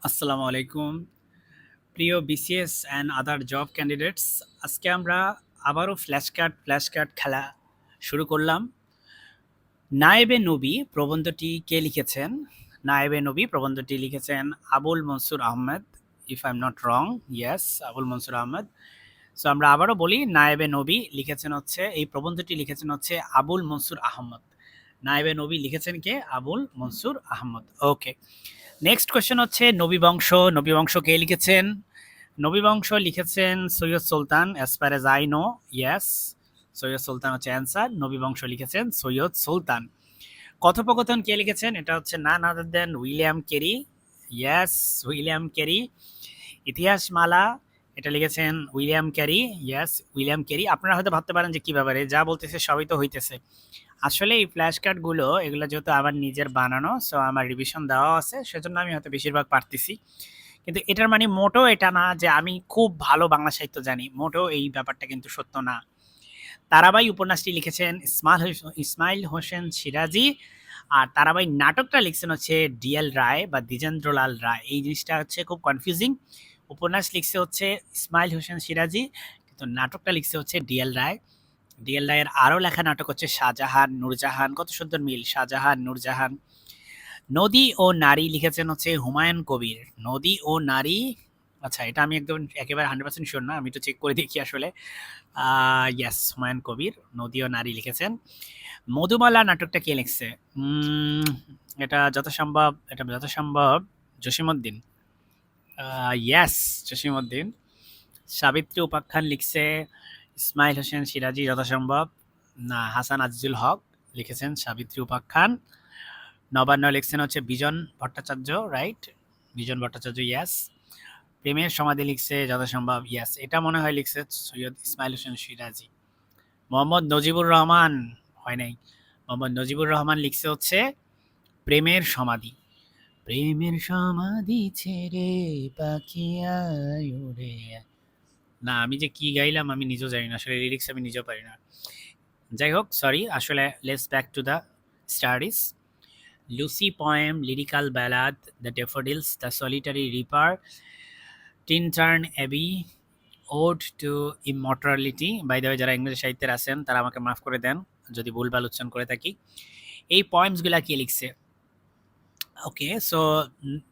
আসসালামু আলাইকুম প্রিয় BCS and other job candidates. আজকে আমরা আবারও ফ্ল্যাশ কার্ড খেলা শুরু করলাম। নায়েবে নবী প্রবন্ধটি কে লিখেছেন? নায়েবে নবী প্রবন্ধটি লিখেছেন Abul Mansur Ahmed. If I am not wrong, yes, Abul Mansur Ahmed. So আমরা আবারও বলি, নায়েবে নবী লিখেছেন হচ্ছে, এই প্রবন্ধটি লিখেছেন হচ্ছে আবুল মনসুর আহমদ। নায়েবে নবী লিখেছেন কে? Abul Mansur Ahmad. Okay, next question হচ্ছে নবীবংশ। নবীবংশ কে লিখেছেন? নবীবংশ লিখেছেন Syed Sultan, as per as I know. Yes, Syed Sultan হচ্ছে অ্যান্সার। নবীবংশ লিখেছেন সৈয়দ সুলতান। কথোপকথন কে লিখেছেন? এটা হচ্ছে none other than William Carey. Yes, William Carey. Itihasmala, এটা লিখেছেন William Carey. Yes, William Carey. আপনারা হয়তো ভাবতে পারেন যে কি ব্যাপারে, যা বলতেছে সবই তো হইতেছে। আসলে এই ফ্ল্যাশ কার্ডগুলো এগুলো যেহেতু আমার নিজের বানানো, সো আমার রিভিশন দেওয়া আছে, সেজন্য আমি হয়তো বেশিরভাগ পারতেছি। কিন্তু এটার মানে মোটেও এটা না যে আমি খুব ভালো বাংলা সাহিত্য জানি, মোটেও এই ব্যাপারটা কিন্তু সত্য না। তারাবাই উপন্যাসটি লিখেছেন ইসমাইল হোসেন সিরাজি, আর তারাবাই নাটকটা লিখছেন হচ্ছে ডিএল রায় বা দ্বিজেন্দ্রলাল রায়। এই জিনিসটা হচ্ছে খুব কনফিউজিং। উপন্যাস লিখছে হচ্ছে ইসমাইল হোসেন সিরাজি, কিন্তু নাটকটা লিখছে হচ্ছে ডিএল রায়। ডিএল রায়ের আরও লেখা নাটক হচ্ছে শাহজাহান নূরজাহান। কত সুন্দর মিল, শাহজাহান নূরজাহান। নদী ও নারী লিখেছেন হচ্ছে হুমায়ুন কবির। নদী ও নারী, আচ্ছা এটা আমি একদম একেবারে 100% শিওর না, আমি একটু চেক করে দেখি আসলে। ইয়েস, হুমায়ুন কবির নদী ও নারী লিখেছেন। মধুমালা নাটকটা কে লিখছে? এটা যথাসম্ভব জসিমউদ্দিন। ইয়েস, জসিমউদ্দিন। সাবিত্রী উপাখ্যান লিখছে ইসমাইল হোসেন সিরাজি যথাসম্ভব। না, হাসান আজিজুল হক লিখেছেন সাবিত্রী উপাখ্যান। নবান্ন লিখছেন হচ্ছে বিজন ভট্টাচার্য, রাইট, বিজন ভট্টাচার্য। ইয়েস। প্রেমের সমাধি লিখছে যথাসম্ভব, ইয়েস, এটা মনে হয় লিখছে সৈয়দ ইসমাইল হোসেন সিরাজি। মোহাম্মদ নজিবুর রহমান, হয় নাই, মোহাম্মদ নজিবুর রহমান লিখছে হচ্ছে প্রেমের সমাধি। প্রেমের সমাধি ছেড়ে পাখি আয় উড়ে আয়। না, আমি যে কি গাইলাম আমি নিজেও জানি না, আসলে লিরিক্স আমি নিজেও পারি না। যাই হোক, সরি, আসলে let's back to the studies. Lucy poem, lyrical ballad, the daffodils, the solitary reaper, Tintern Abbey, ode to immortality. By the way, যারা ইংরেজি সাহিত্যের আছেন তারা আমাকে মাফ করে দেন যদি ভুলভাল উচ্চারণ করে থাকি। এই পয়েমসগুলা কে লিখছে? ওকে, সো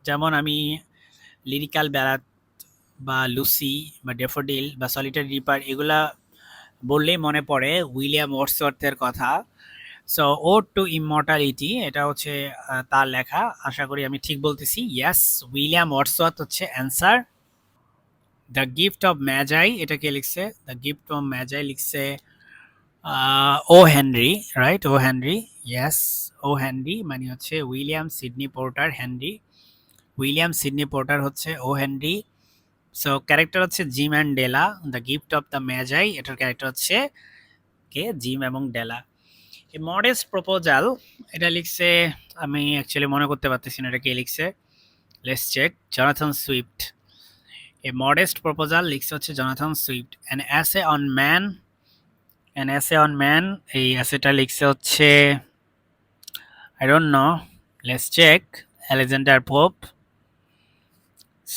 যেমন আমি লিরিক্যাল ব্যালাদ বা লুসি বা ডেফোডিল বা সলিটারি রিপার এগুলা বললেই মনে পড়ে উইলিয়াম ওয়ার্ডসওয়ার্থের কথা। সো ওড টু ইমর্টালিটি এটা হচ্ছে তার লেখা। আশা করি আমি ঠিক বলতেছি। ইয়েস, উইলিয়াম ওয়ার্ডসওয়ার্থ হচ্ছে answer. The gift of Magi, এটা কে লিখছে? দ্য গিফট অফ ম্যাজাই লিখছে ও Henry, right, O Henry. Yes, O Henry মানে হচ্ছে William Sydney Porter Henry. William Sydney Porter হচ্ছে ও হেনরি। সো ক্যারেক্টার হচ্ছে Jim and Della. The gift of the Magi, এটার ক্যারেক্টার হচ্ছে কে? Gym এবং ডেলা। এ modest proposal, এটা লিখছে, আমি অ্যাকচুয়ালি মনে করতে পারতেছি না এটা কে লিখছে। Let's check. Jonathan Swift. A modest proposal লিখছে হচ্ছে Jonathan Swift. An essay on man, an essay on man, এই অ্যাসেটা লিখছে হচ্ছে I don't know, let's check. Alexander Pope.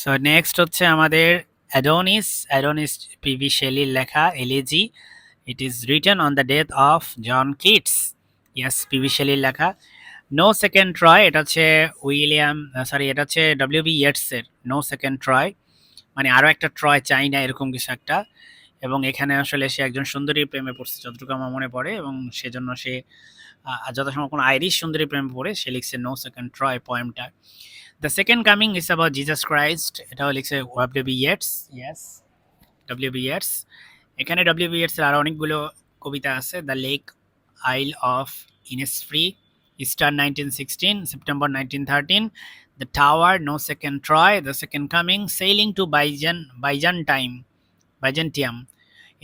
So next হচ্ছে আমাদের অ্যাডোনিস। অ্যাডোনিস পিভি শেলির লেখা elegy. It is written on the death of John Keats. Yes, PV শেলির লেখা। নো সেকেন্ড ট্রয়, এটা হচ্ছে উইলিয়াম, সরি, এটা হচ্ছে ডব্লিউ বি ইয়েটসের নো সেকেন্ড ট্রয়, মানে আরও একটা ট্রয় চাই না, এরকম কিছু একটা। এবং এখানে আসলে সে একজন সুন্দরীর প্রেমে পড়ছে যতটুকু আমার মনে পড়ে, এবং সেজন্য সে যথাসময় কোনো আইরিশ সুন্দরীর প্রেমে পড়ে সে লিখছে নো সেকেন্ড ট্রয় পোয়েমটা। The second coming is about Jesus Christ, এটাও লিখছে W B Yeats. Yes, W B Yeats. এখানে ডব্লিউ বি ইয়েটসের আরও অনেকগুলো কবিতা আছে। The lake isle of Innisfree, Easter 1916, September 1913, the tower, no second Troy, the second coming, sailing to Byzantium.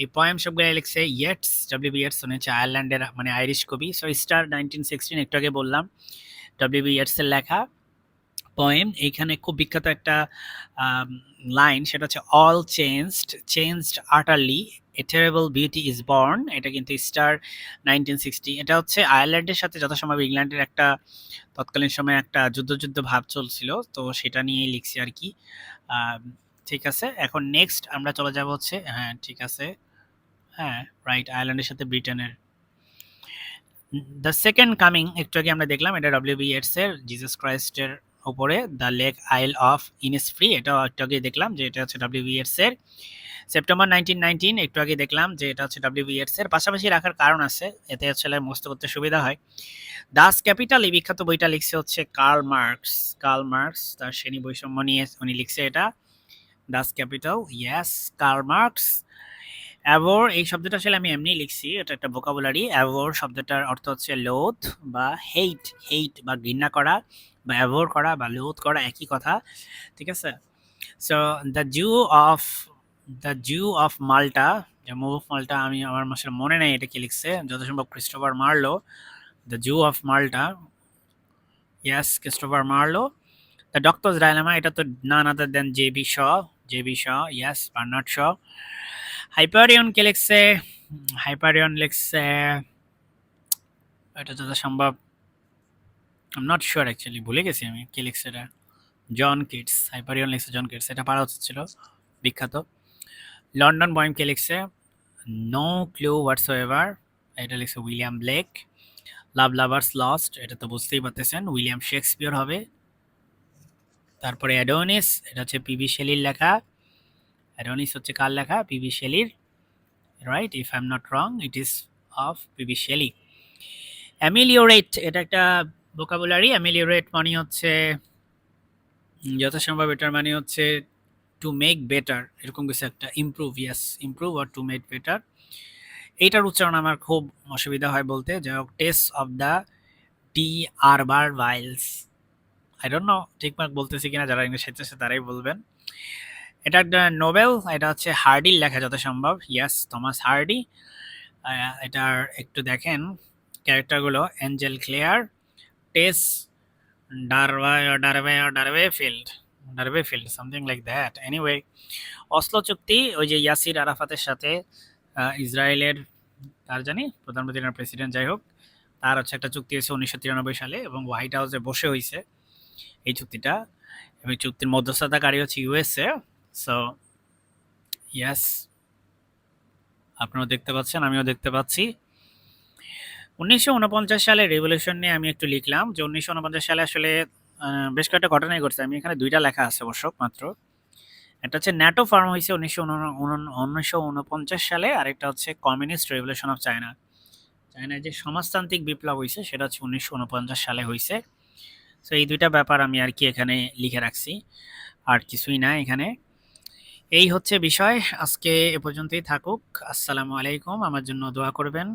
এই poem সবগুলো লিখছে ইয়েটস, ডব্লিউ বি ইয়েটস, হচ্ছে আয়ারল্যান্ডের মানে আইরিশ কবি। সো স্টার 1916 একটু আগে বললাম, ডব্লিউ বি ইয়েটসের লেখা। পোয়েম। এইখানে খুব বিখ্যাত একটা লাইন, সেটা হচ্ছে all changed আটারলি, A terrible beauty is born. এটা কিন্তু স্টার 1960। এটা হচ্ছে আয়ারল্যান্ডের সাথে যথাসম্ভব ইংল্যান্ডের একটা তৎকালীন সময়ে একটা যুদ্ধ ভাব চলছিল, তো সেটা নিয়েই লিখছি আর কি। ঠিক আছে, এখন নেক্সট আমরা চলে যাব হচ্ছে, হ্যাঁ ঠিক আছে, হ্যাঁ রাইট, আয়ারল্যান্ডের সাথে ব্রিটেনের দ্য সেকেন্ড কামিং। একটু আগে আমরা দেখলাম, এটা ডব্লিউ.বি. ইয়েটস এর জিসাস ক্রাইস্টের উপরে the lake isle of Innisfree. এটাও একটু আগে দেখলাম যে এটা হচ্ছে ডব্লিউ.বি. ইয়েটস এর। সেপ্টেম্বর 1919, একটু আগে দেখলাম যে এটা হচ্ছে ডব্লিউ.বি. ইয়েটস এর। পাশাপাশি রাখার কারণ আছে, এতে আসলে মুখস্থ করতে সুবিধা হয়। দাস ক্যাপিটাল, এই বিখ্যাত বইটা লিখছে হচ্ছে কার্ল মার্কস তার শ্রেণী বৈষম্য নিয়ে উনি লিখছে এটা, Das capital. Yes, Karl Marx. Abhor, এই শব্দটা আসলে আমি এমনি লিখছি, এটা একটা ভোকাবুলারি। অ্যাভোর শব্দটার অর্থ হচ্ছে লোথ বা হেইট বা ঘৃণা করা, বা অ্যাভোর করা বা লোথ করা একই কথা, ঠিক আছে। So the zoo of Malta, যে মুভ অফ মাল্টা, আমি আমার আসলে মনে নেই এটা কি লিখছে, যত সম্ভব Christopher Marlowe. The zoo of Malta, yes Christopher Marlowe. The doctor's dilemma, এটা তো none other than G B Shaw, yes Bernard Shaw. Hyperion কে লিখছে? হাইপারিয়ন লিখছে, এটা যত সম্ভব I am not sure actually, ভুলে গেছি আমি কে লিখছে এটা। জন কিটস, হাইপারিয়ন লিখছে জন কিটস, এটা পারা উচিত ছিল, বিখ্যাত। লন্ডন বয়েম কে লিখছে? নো ক্লু হোয়াটসোএভার, এটা লিখছে উইলিয়াম ব্লেক। লাভ লাভার্স লস্ট, এটা তো বুঝতেই পারতেছেন উইলিয়াম শেক্সপিয়র হবে। তারপরে অ্যাডোনিস, এটা হচ্ছে পিবি শেলির লেখা। অ্যাডোনিস হচ্ছে কার লেখা? পিবি শেলির, right, if I am not wrong it is of PB Shelley. Ameliorate, এটা একটা ভোকাবুলারি। অ্যামিলিওরেট মানে হচ্ছে যথাসম্ভব, এটার মানে হচ্ছে টু মেক বেটার, এরকম কিছু একটা। Improve, yes improve or to make better. এইটার উচ্চারণ আমার খুব অসুবিধা হয় বলতে, যাই হোক। টেস্ট অফ দ্য টি আরবার ভাইলস, আই ডোন্ট নো ঠিকঠাক বলতেছি কিনা, যারা ইংলিশ শিখতেছে তারাই বলবেন। এটা একটা নোবেল, এটা হচ্ছে হার্ডির লেখা যথাসম্ভব, ইয়েস থমাস হার্ডি। এটার একটু দেখেন ক্যারেক্টারগুলো, Angel Clare, Tess Durbeyfield something like that. Anyway, Oslo চুক্তি, ওই যে ইয়াসির আরাফাতের সাথে ইসরায়েলের, তার জানি প্রধানমন্ত্রী না প্রেসিডেন্ট, যাই হোক, তার হচ্ছে একটা চুক্তি হয়েছে 1993 সালে, এবং হোয়াইট হাউসে বসে হয়েছে এই চুক্তিটা, এবং চুক্তির মধ্যস্থতাকারী হচ্ছে ইউএসএ। সো ইয়েস, আপনারাও দেখতে পাচ্ছেন, আমিও দেখতে পাচ্ছি। 1949 সালে রেভলিউশন নিয়ে আমি একটু লিখলাম, যে 1949 সালে আসলে বেশ কয়েকটা ঘটনাই ঘটছে। আমি এখানে দুইটা লেখা আছে অবশ্য মাত্র। একটা হচ্ছে ন্যাটো ফর্ম হয়েছে 1949 সালে, আর একটা হচ্ছে কমিউনিস্ট রেভলিউশন অফ চায়নায় যে সমাজতান্ত্রিক বিপ্লব হয়েছে, সেটা হচ্ছে 1949 সালে হয়েছে। সো এই দুইটা ব্যাপার আমি আর কি এখানে লিখে রাখছি, আর কিছুই না এখানে। এই হচ্ছে বিষয়, আজকে এ পর্যন্তই থাকুক। আসসালামু আলাইকুম, আমার জন্য দোয়া করবেন।